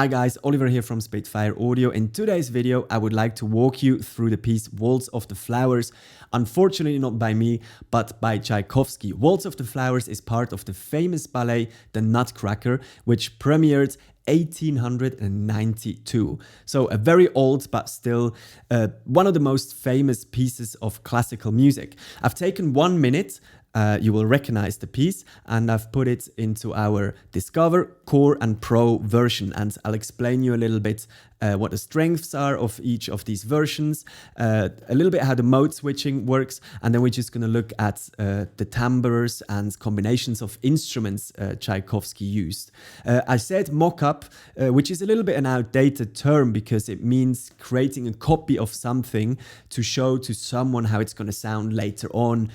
Hi guys, Oliver here from Spitfire Audio. In today's video, I would like to walk you through the piece Waltz of the Flowers. Unfortunately not by me, but by Tchaikovsky. Waltz of the Flowers is part of the famous ballet, The Nutcracker, which premiered 1892. So a very old but still one of the most famous pieces of classical music. I've taken 1 minute, you will recognize the piece, and I've put it into our Discover, Core and Pro version, and I'll explain you a little bit what the strengths are of each of these versions, a little bit how the mode switching works, and then we're just going to look at the timbres and combinations of instruments Tchaikovsky used. I said mock-up, which is a little bit an outdated term because it means creating a copy of something to show to someone how it's going to sound later on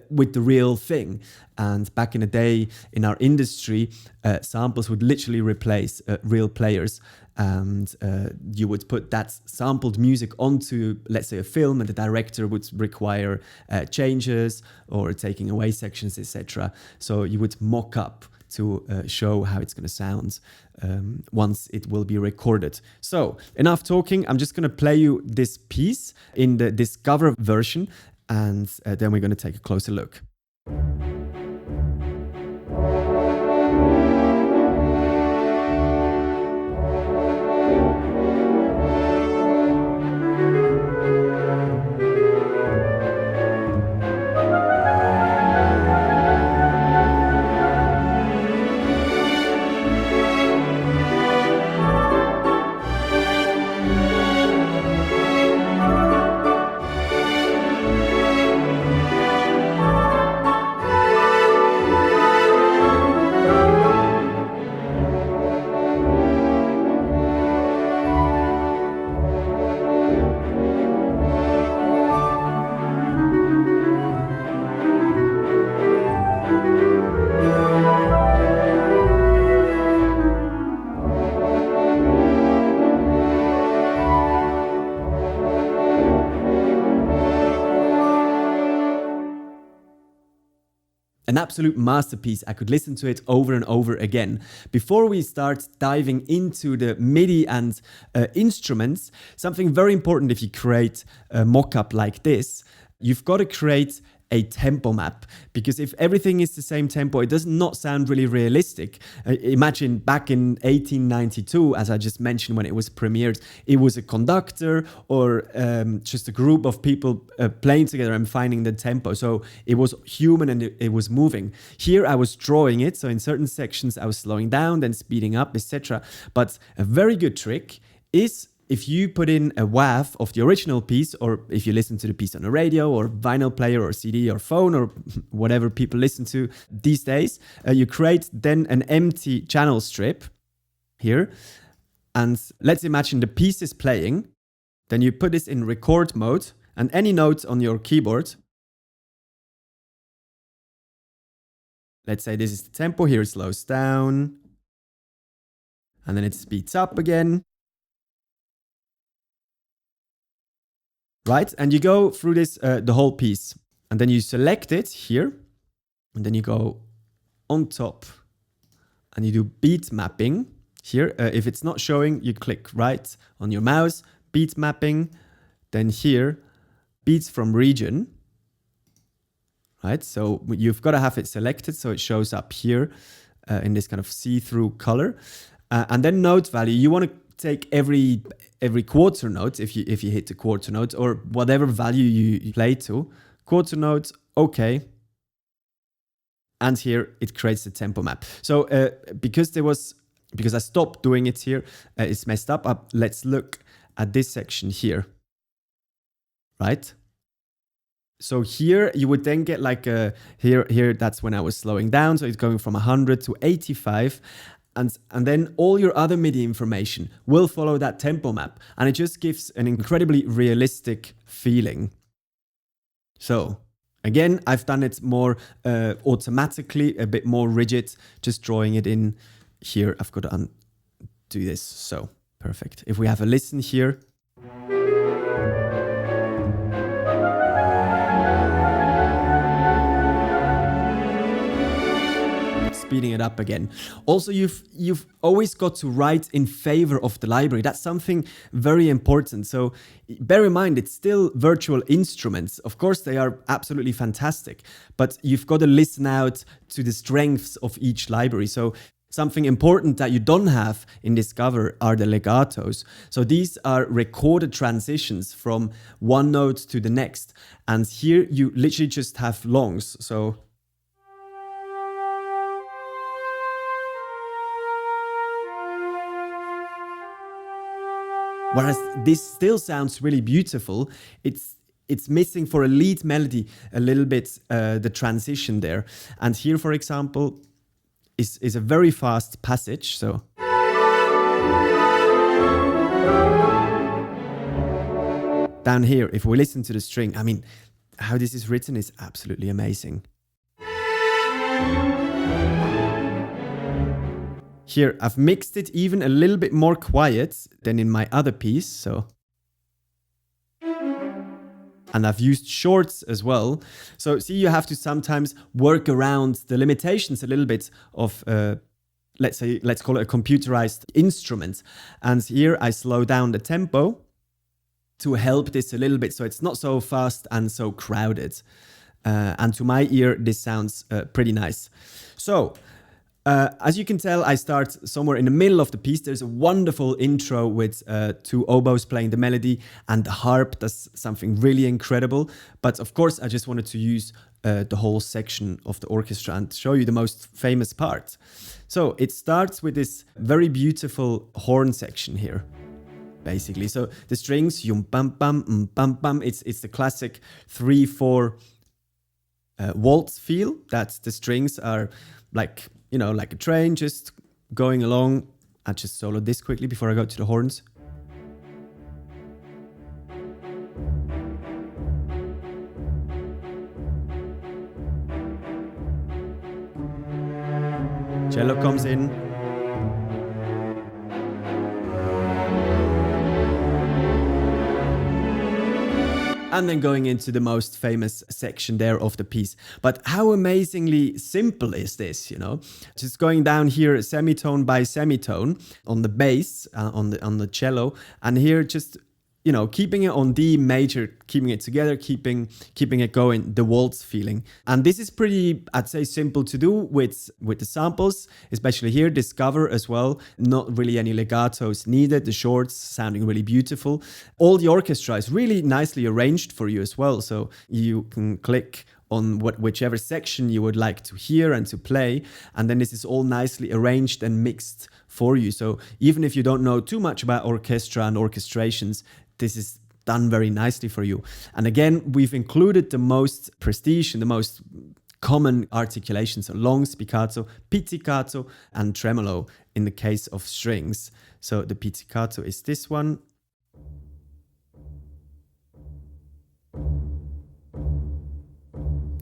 with the real thing. And back in the day in our industry, samples would literally replace real players. And you would put that sampled music onto, let's say, a film, and the director would require changes or taking away sections, etc. So you would mock up to show how it's going to sound once it will be recorded. So enough talking, I'm just going to play you this piece in the Discover version, and then we're going to take a closer look. An absolute masterpiece. I could listen to it over and over again. Before we start diving into the MIDI and instruments, something very important if you create a mock-up like this, you've got to create a tempo map, because if everything is the same tempo, it does not sound really realistic. Imagine back in 1892, as I just mentioned, when it was premiered, it was a conductor or just a group of people playing together and finding the tempo. So it was human and it was moving. Here I was drawing it, so in certain sections I was slowing down, then speeding up, etc. But a very good trick is if you put in a WAV of the original piece, or if you listen to the piece on a radio or vinyl player or CD or phone or whatever people listen to these days, you create then an empty channel strip here. And let's imagine the piece is playing. Then you put this in record mode, and any note on your keyboard. Let's say this is the tempo. Here it slows down. And then it speeds up again. Right, and you go through this, the whole piece, and then you select it here, and then you go on top, and you do beat mapping here. If it's not showing, you click right on your mouse, beat mapping, then here, beats from region, right? So you've got to have it selected so it shows up here in this kind of see-through color, and then note value. You want to take every quarter note if you hit the quarter note or whatever value you play to. Quarter note, okay. And here it creates the tempo map. So because I stopped doing it here, it's messed up. Let's look at this section here. Right? So here you would then get like here that's when I was slowing down. So it's going from 100 to 85. And then all your other MIDI information will follow that tempo map. And it just gives an incredibly realistic feeling. So again, I've done it more automatically, a bit more rigid, just drawing it in here. I've got to undo this. So perfect. If we have a listen here. speeding it up again. Also, you've always got to write in favor of the library. That's something very important. So bear in mind, it's still virtual instruments. Of course, they are absolutely fantastic, but you've got to listen out to the strengths of each library. So something important that you don't have in Discover are the legatos. So these are recorded transitions from one note to the next. And here you literally just have longs. So whereas this still sounds really beautiful, it's missing for a lead melody a little bit the transition there. And here, for example, is a very fast passage. So down here, if we listen to the string, I mean, how this is written is absolutely amazing. Here, I've mixed it even a little bit more quiet than in my other piece, so. And I've used shorts as well. So see, you have to sometimes work around the limitations a little bit of, let's call it a computerized instrument. And here I slow down the tempo to help this a little bit so it's not so fast and so crowded. And to my ear, this sounds pretty nice. So, as you can tell, I start somewhere in the middle of the piece. There's a wonderful intro with two oboes playing the melody, and the harp does something really incredible. But of course, I just wanted to use the whole section of the orchestra and show you the most famous part. So it starts with this very beautiful horn section here, basically. So the strings, yum bam bam bam bam. It's the classic 3/4 waltz feel that the strings are like, you know, like a train just going along. I just solo this quickly before I go to the horns. Cello comes in. And then going into the most famous section there of the piece. But how amazingly simple is this, you know? Just going down here semitone by semitone on the bass, on the cello, and here just, you know, keeping it on D major, keeping it together, keeping it going, the waltz feeling. And this is pretty, I'd say, simple to do with the samples, especially here, Discover as well. Not really any legatos needed, the shorts sounding really beautiful. All the orchestra is really nicely arranged for you as well. So you can click on whichever section you would like to hear and to play. And then this is all nicely arranged and mixed for you. So even if you don't know too much about orchestra and orchestrations, this is done very nicely for you. And again, we've included the most prestige and the most common articulations, so long spiccato, pizzicato, and tremolo in the case of strings. So the pizzicato is this one.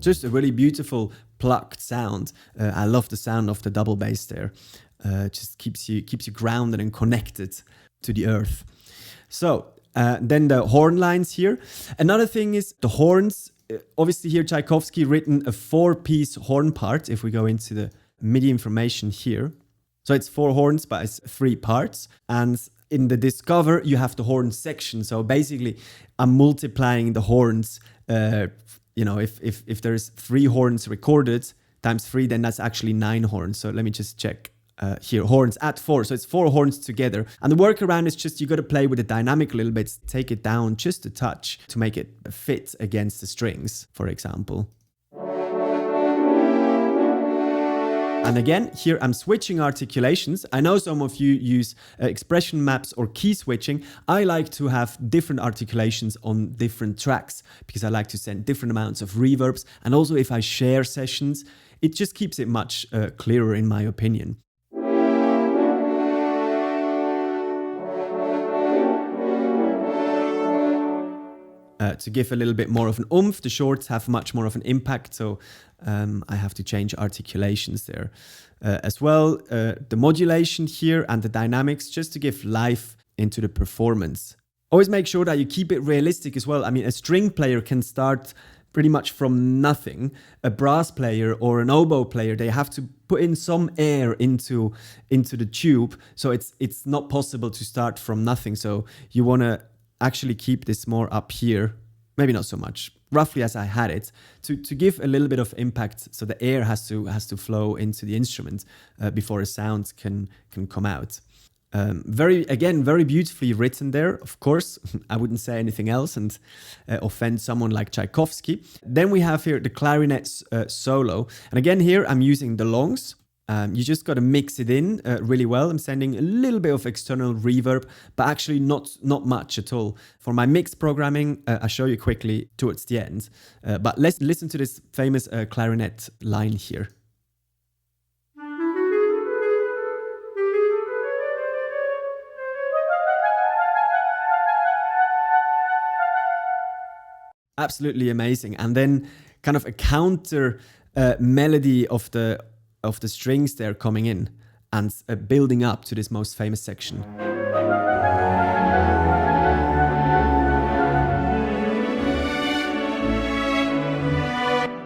Just a really beautiful plucked sound. I love the sound of the double bass there. Just keeps you grounded and connected to the earth. So then the horn lines here. Another thing is the horns. Obviously here Tchaikovsky written a 4-piece horn part. If we go into the MIDI information here. So it's 4 horns, but it's 3 parts. And in the Discover, you have the horn section. So basically, I'm multiplying the horns. You know, if there's 3 horns recorded times 3, then that's actually 9 horns. So let me just check. Here, horns at 4, so it's 4 horns together. And the workaround is just you got to play with the dynamic a little bit, take it down just a touch to make it fit against the strings, for example. And again, here I'm switching articulations. I know some of you use expression maps or key switching. I like to have different articulations on different tracks because I like to send different amounts of reverbs. And also if I share sessions, it just keeps it much clearer in my opinion. To give a little bit more of an oomph, the shorts have much more of an impact, so I have to change articulations there. As well, the modulation here and the dynamics, just to give life into the performance. Always make sure that you keep it realistic as well. I mean, a string player can start pretty much from nothing. A brass player or an oboe player, they have to put in some air into the tube, so it's not possible to start from nothing. So you want to actually keep this more up here, maybe not so much, roughly as I had it, to give a little bit of impact. So the air has to flow into the instrument before a sound can come out. Very beautifully written there, of course. I wouldn't say anything else and offend someone like Tchaikovsky. Then we have here the clarinet solo. And again, here I'm using the longs. You just got to mix it in really well. I'm sending a little bit of external reverb, but actually not much at all. For my mix programming, I'll show you quickly towards the end. But let's listen to this famous clarinet line here. Absolutely amazing. And then kind of a counter melody of the strings there coming in and building up to this most famous section.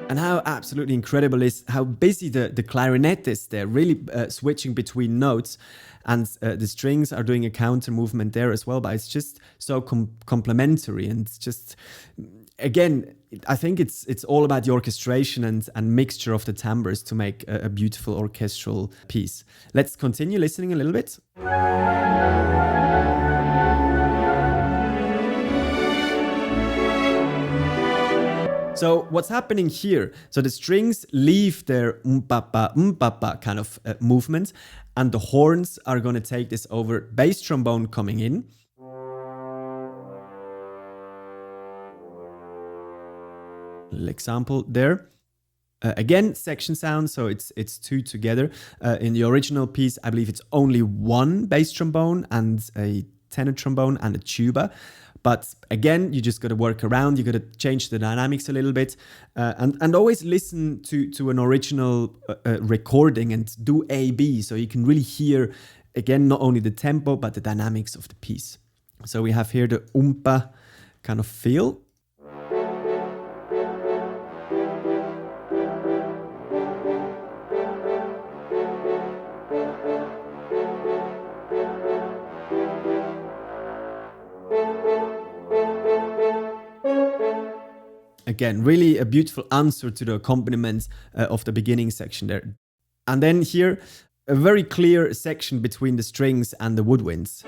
And how absolutely incredible is how busy the clarinet is there, really switching between notes. And the strings are doing a counter movement there as well, but it's just so complementary. And it's just, again, I think it's all about the orchestration and mixture of the timbres to make a beautiful orchestral piece. Let's continue listening a little bit. So what's happening here? So the strings leave their umpapa kind of movement, and the horns are going to take this over. Bass trombone coming in. Little example there. Again, section sound, so it's two together. In the original piece, I believe it's only one bass trombone and a tenor trombone and a tuba. But again, you just got to work around. You got to change the dynamics a little bit, and always listen to an original recording and do A/B, so you can really hear again not only the tempo but the dynamics of the piece. So we have here the umpa kind of feel. Again, really a beautiful answer to the accompaniment of the beginning section there. And then here, a very clear section between the strings and the woodwinds.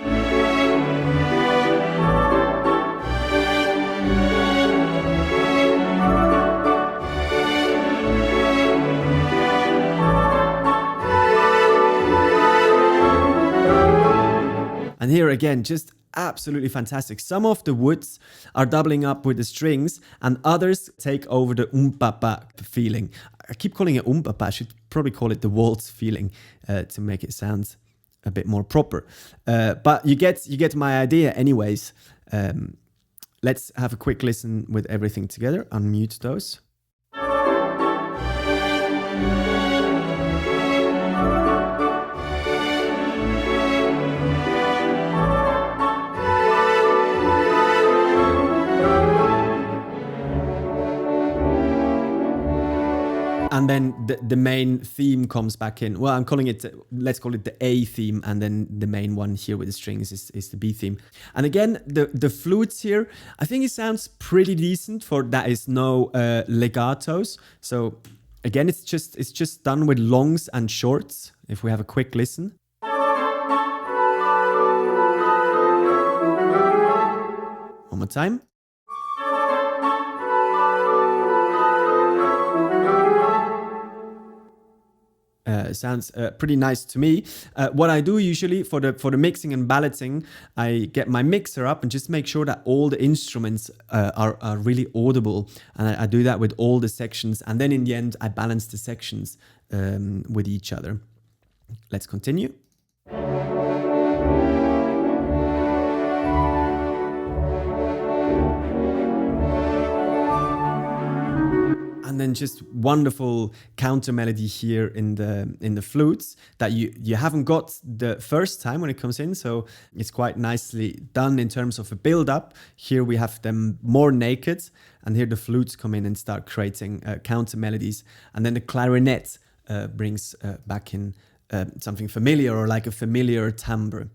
And here again, just absolutely fantastic. Some of the woods are doubling up with the strings and others take over the umpapa feeling. I keep calling it umpapa. I should probably call it the waltz feeling to make it sound a bit more proper. But you get my idea anyways. Let's have a quick listen with everything together. Unmute those. And then the main theme comes back in. Well, I'm calling it, let's call it the A theme. And then the main one here with the strings is the B theme. And again, the flutes here, I think it sounds pretty decent for that is no legatos. So again, it's just done with longs and shorts. If we have a quick listen. One more time. Sounds pretty nice to me. What I do usually for the mixing and balloting, I get my mixer up and just make sure that all the instruments are really audible. And I do that with all the sections. And then in the end, I balance the sections with each other. Let's continue. And then just wonderful counter melody here in the flutes that you haven't got the first time when it comes in. So it's quite nicely done in terms of a build up. Here we have them more naked, and here the flutes come in and start creating counter melodies, and then the clarinet brings back in something familiar, or like a familiar timbre.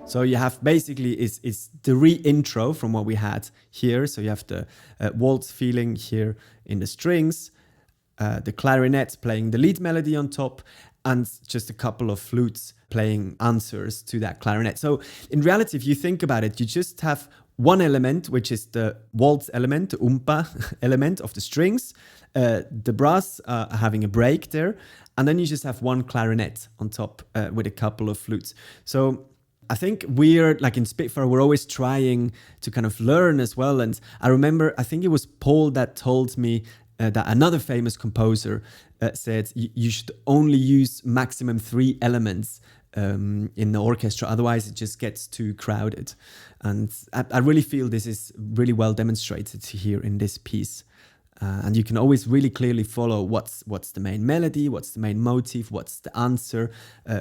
So you have basically is the re-intro from what we had here. So you have the waltz feeling here in the strings, the clarinet playing the lead melody on top, and just a couple of flutes playing answers to that clarinet. So in reality, if you think about it, you just have one element, which is the waltz element, the umpa element of the strings, the brass having a break there, and then you just have one clarinet on top with a couple of flutes. So I think we're, like in Spitfire, we're always trying to kind of learn as well. And I remember, I think it was Paul that told me that another famous composer said you should only use maximum 3 elements in the orchestra, otherwise it just gets too crowded. And I really feel this is really well demonstrated here in this piece. And you can always really clearly follow what's the main melody, what's the main motif, what's the answer,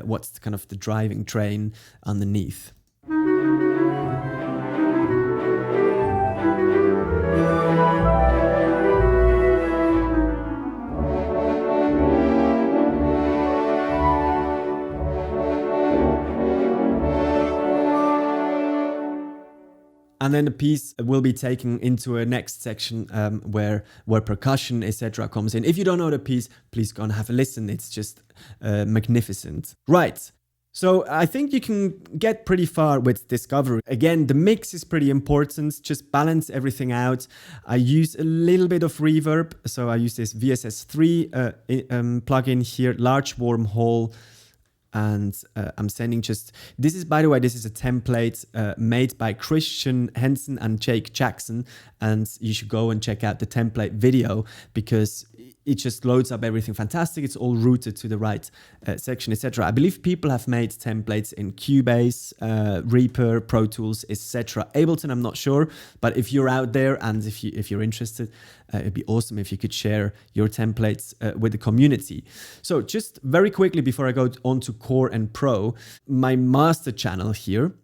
what's the kind of the driving train underneath. And then the piece will be taken into a next section where percussion, etc. comes in. If you don't know the piece, please go and have a listen. It's just magnificent. Right. So I think you can get pretty far with Discovery. Again, the mix is pretty important. Just balance everything out. I use a little bit of reverb. So I use this VSS3 plugin here, large wormhole. And I'm sending just, this is, by the way, this is a template made by Christian Henson and Jake Jackson. And you should go and check out the template video because it just loads up everything fantastic. It's all routed to the right section, etc. I believe people have made templates in Cubase, Reaper, Pro Tools, etc. Ableton, I'm not sure, but if you're out there and if you're interested, it'd be awesome if you could share your templates with the community. So just very quickly before I go on to Core and Pro, my master channel here,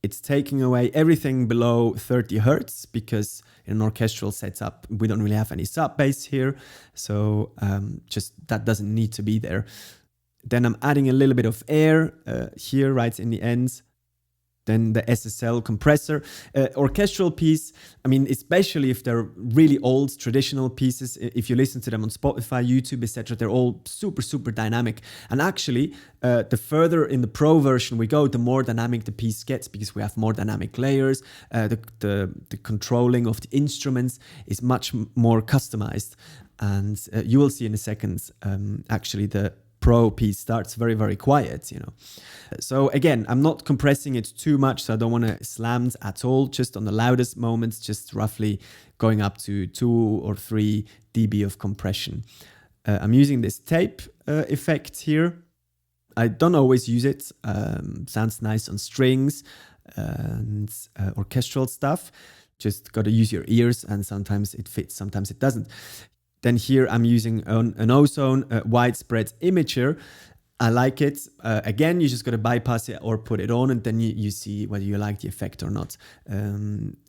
it's taking away everything below 30 Hertz because in an orchestral setup, we don't really have any sub bass here. So just that doesn't need to be there. Then I'm adding a little bit of air here right in the end. Then the SSL compressor. Orchestral piece, I mean, especially if they're really old traditional pieces, if you listen to them on Spotify, YouTube, etc., they're all super, super dynamic. And actually, the further in the Pro version we go, the more dynamic the piece gets because we have more dynamic layers. The controlling of the instruments is much more customized. And you will see in a second, actually, the Pro piece starts very, very quiet, you know. So again, I'm not compressing it too much, so I don't want to slam at all, just on the loudest moments, just roughly going up to 2 or 3 dB of compression. I'm using this tape effect here. I don't always use it. Sounds nice on strings and orchestral stuff. Just got to use your ears, and sometimes it fits, sometimes it doesn't. Then here I'm using an ozone widespread imager. I like it. Again, you just got to bypass it or put it on, and then you see whether you like the effect or not.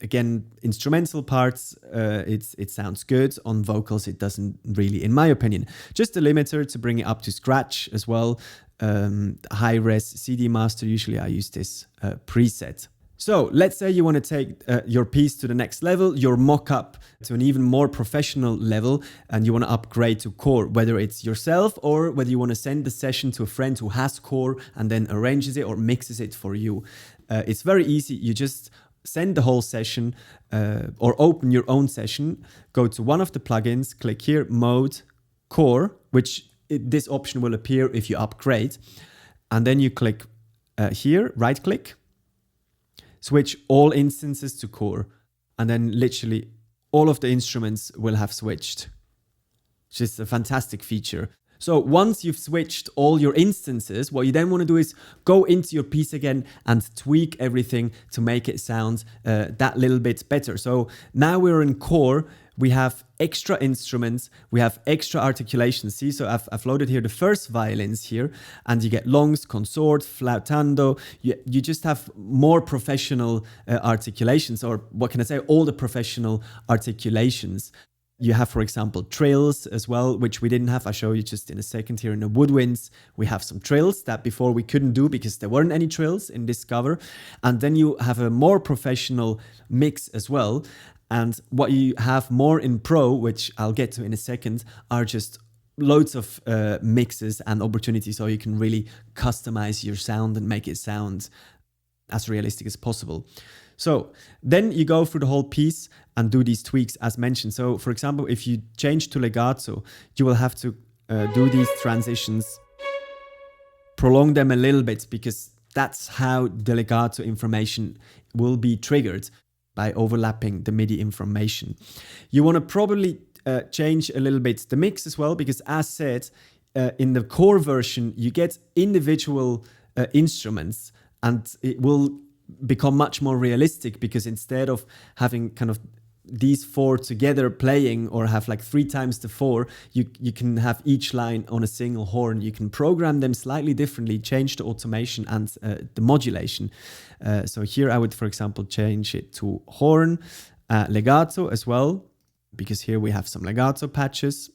Again, instrumental parts, it sounds good. On vocals, it doesn't really, in my opinion. Just a limiter to bring it up to scratch as well. High-res CD master, usually I use this preset. So let's say you want to take your piece to the next level, your mock-up to an even more professional level, and you want to upgrade to Core, whether it's yourself or whether you want to send the session to a friend who has Core and then arranges it or mixes it for you. It's very easy. You just send the whole session or open your own session, go to one of the plugins, click here, Mode, Core, which this option will appear if you upgrade. And then you click here, right-click, switch all instances to Core, and then literally all of the instruments will have switched. Which is a fantastic feature. So once you've switched all your instances, what you then want to do is go into your piece again and tweak everything to make it sound that little bit better. So now we're in core, we have extra instruments, we have extra articulations. See, so I've loaded here the first violins here, and you get longs, consort, flautando. You just have more professional articulations, or what can I say, all the professional articulations. You have, for example, trills as well, which we didn't have. I'll show you just in a second here in the woodwinds. We have some trills that before we couldn't do because there weren't any trills in Discover. And then you have a more professional mix as well. And what you have more in Pro, which I'll get to in a second, are just loads of mixes and opportunities so you can really customize your sound and make it sound as realistic as possible. So then you go through the whole piece and do these tweaks as mentioned. So for example, if you change to legato, you will have to do these transitions, prolong them a little bit, because that's how the legato information will be triggered, by overlapping the MIDI information. You want to probably change a little bit the mix as well, because as said, in the core version, you get individual instruments, and it will become much more realistic, because instead of having kind of these four together playing, or have like 3 times the 4, you can have each line on a single horn. You can program them slightly differently, change the automation and the modulation. So here I would, for example, change it to horn, legato as well, because here we have some legato patches.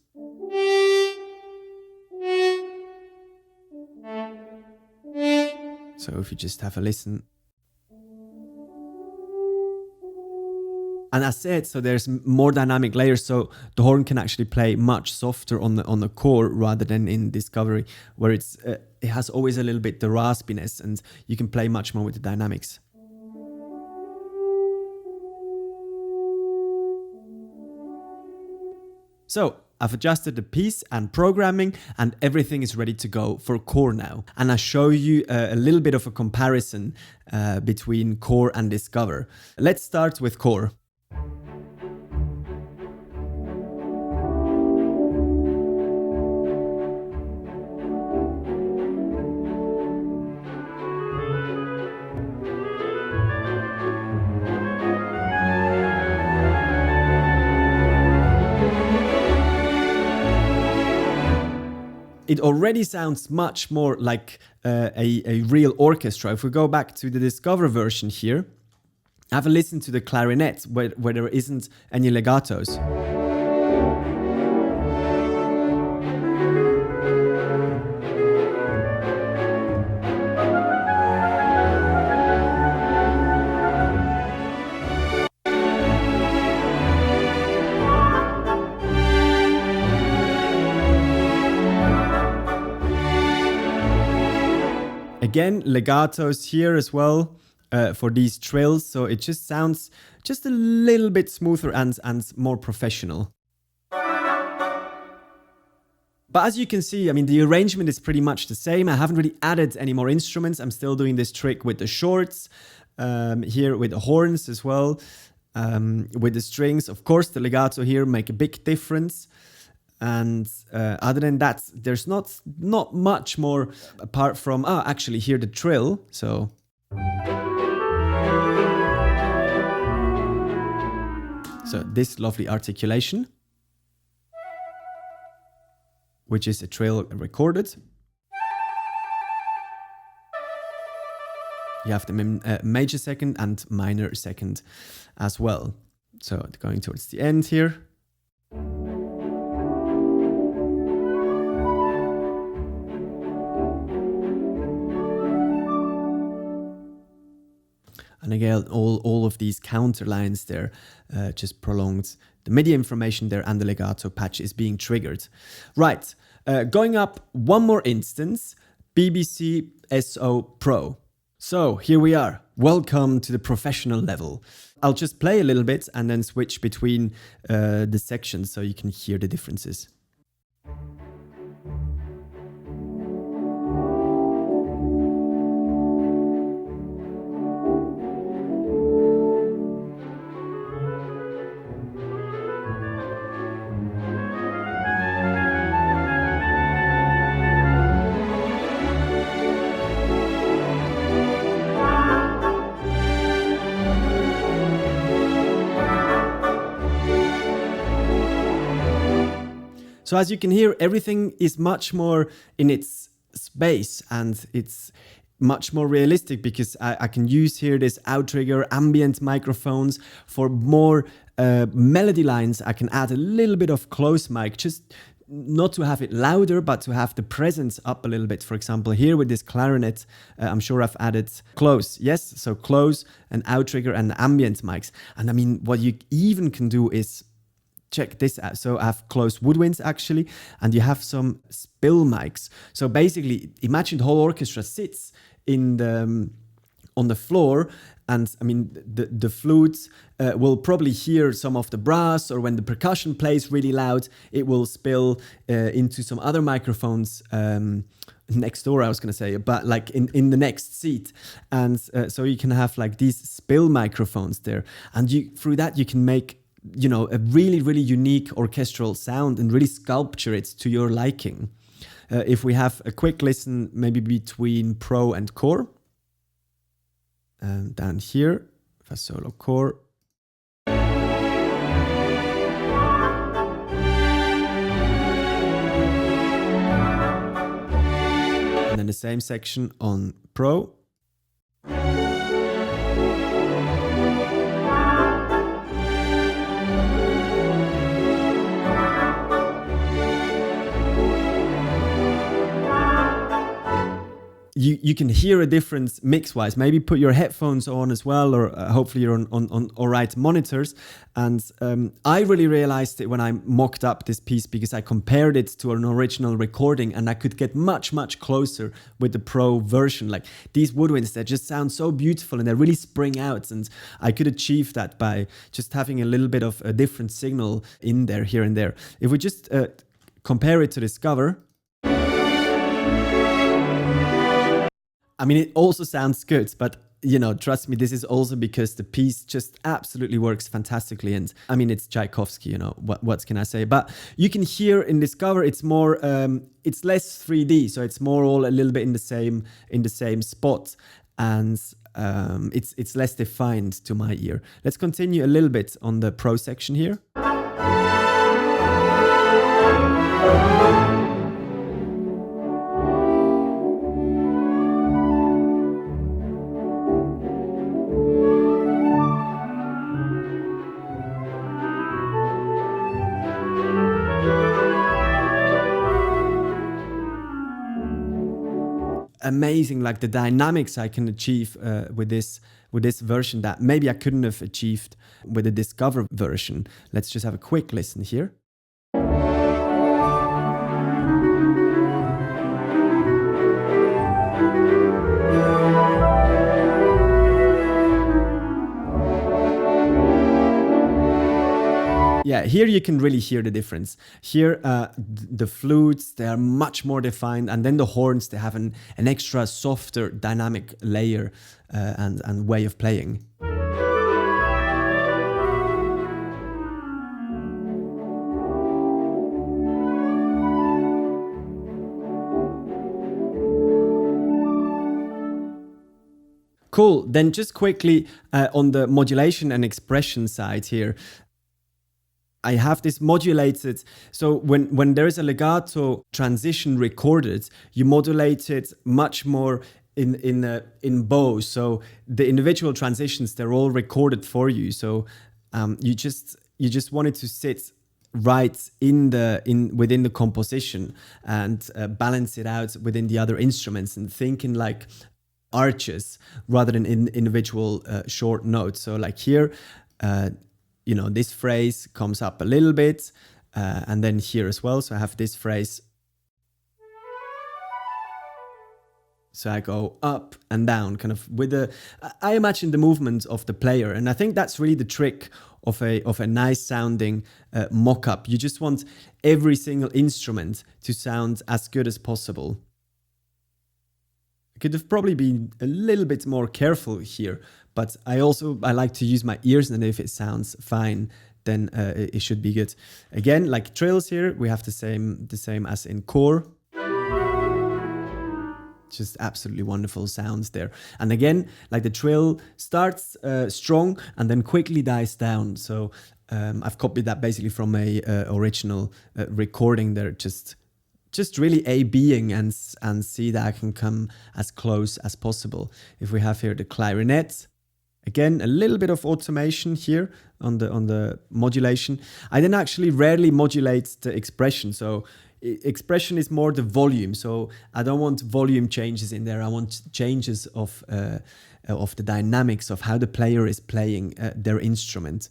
So if you just have a listen. And as said, so there's more dynamic layers, so the horn can actually play much softer on the core rather than in Discovery, where it has always a little bit the raspiness, and you can play much more with the dynamics. So I've adjusted the piece and programming, and everything is ready to go for core now. And I show you a little bit of a comparison between core and Discover. Let's start with core. It already sounds much more like a real orchestra. If we go back to the Discover version here, have a listen to the clarinet where there isn't any legatos. Again, legatos here as well for these trills, so it just sounds just a little bit smoother and more professional. But as you can see, I mean, the arrangement is pretty much the same. I haven't really added any more instruments. I'm still doing this trick with the shorts, here with the horns as well, with the strings. Of course, the legato here make a big difference. And other than that, there's not much more apart from, actually here the trill. So this lovely articulation, which is a trill recorded. You have the major second and minor second as well. So going towards the end here. And again, all of these counter lines there just prolonged the MIDI information there, and the legato patch is being triggered. Right, going up one more instance, BBCSO Pro. So here we are. Welcome to the professional level. I'll just play a little bit and then switch between the sections so you can hear the differences. So as you can hear, everything is much more in its space and it's much more realistic because I can use here this outrigger ambient microphones. For more melody lines, I can add a little bit of close mic, just not to have it louder, but to have the presence up a little bit. For example, here with this clarinet, I'm sure I've added close. Yes, so close and outrigger and ambient mics. And I mean, what you even can do is check this out. So I have close woodwinds actually, and you have some spill mics. So basically, imagine the whole orchestra sits in the on the floor, and I mean the flutes will probably hear some of the brass, or when the percussion plays really loud, it will spill into some other microphones next door, I was going to say, but like in the next seat. And so you can have like these spill microphones there, and through that you can make, you know, a really, really unique orchestral sound and really sculpture it to your liking. If we have a quick listen, maybe between pro and core, down here, for solo core. And then the same section on pro. You can hear a difference mix-wise. Maybe put your headphones on as well, or hopefully you're on all right monitors. And I really realized it when I mocked up this piece, because I compared it to an original recording, and I could get much, much closer with the pro version. Like these woodwinds, they just sound so beautiful and they really spring out. And I could achieve that by just having a little bit of a different signal in there, here and there. If we just compare it to Discover, I mean, it also sounds good, but, you know, trust me, this is also because the piece just absolutely works fantastically. And I mean, it's Tchaikovsky, you know, what can I say? But you can hear in Discover, it's more, it's less 3D. So it's more all a little bit in the same spot. And it's less defined to my ear. Let's continue a little bit on the pro section here. Amazing, like the dynamics I can achieve with this version that maybe I couldn't have achieved with the Discover version. Let's just have a quick listen here. Yeah, here you can really hear the difference. Here, the flutes, they are much more defined, and then the horns, they have an extra softer dynamic layer and way of playing. Cool, then just quickly on the modulation and expression side here, I have this modulated, so when there is a legato transition recorded, you modulate it much more in bows. So the individual transitions, they're all recorded for you. So you just want it to sit right within the composition and balance it out within the other instruments, and thinking like arches rather than in individual short notes. So like here, you know, this phrase comes up a little bit, and then here as well. So I have this phrase. So I go up and down, kind of with I imagine the movement of the player. And I think that's really the trick of a nice sounding mock-up. You just want every single instrument to sound as good as possible. I could have probably been a little bit more careful here, but I like to use my ears, and if it sounds fine, then it should be good. Again, like trills here, we have the same as in core. Just absolutely wonderful sounds there. And again, like the trill starts strong and then quickly dies down. So I've copied that basically from a original recording there, just really A-Bing and see that I can come as close as possible. If we have here the clarinet, again, a little bit of automation here on the modulation. I then actually rarely modulate the expression. So expression is more the volume. So I don't want volume changes in there. I want changes of the dynamics of how the player is playing their instrument.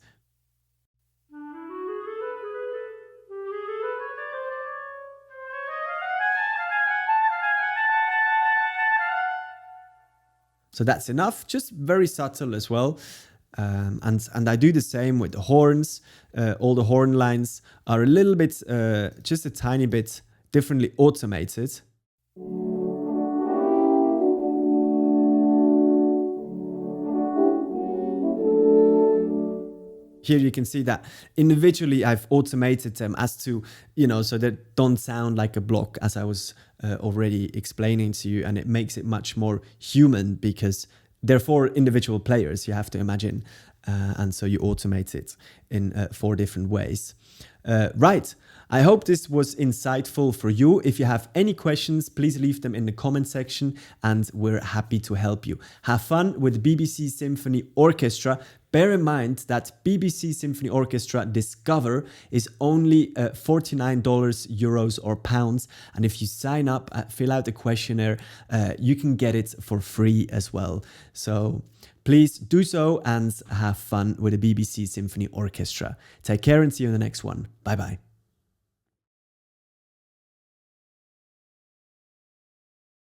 So that's enough, just very subtle as well. And I do the same with the horns. All the horn lines are a little bit, just a tiny bit differently automated. Here you can see that individually I've automated them as to, so they don't sound like a block, as I was already explaining to you, and it makes it much more human because they're for individual players, you have to imagine, and so you automate it in 4 different ways. Right. I hope this was insightful for you. If you have any questions, please leave them in the comment section and we're happy to help you. Have fun with BBC Symphony Orchestra. Bear in mind that BBC Symphony Orchestra Discover is only $49 euros or pounds. And if you sign up, fill out the questionnaire, you can get it for free as well. So please do so and have fun with the BBC Symphony Orchestra. Take care and see you in the next one. Bye bye.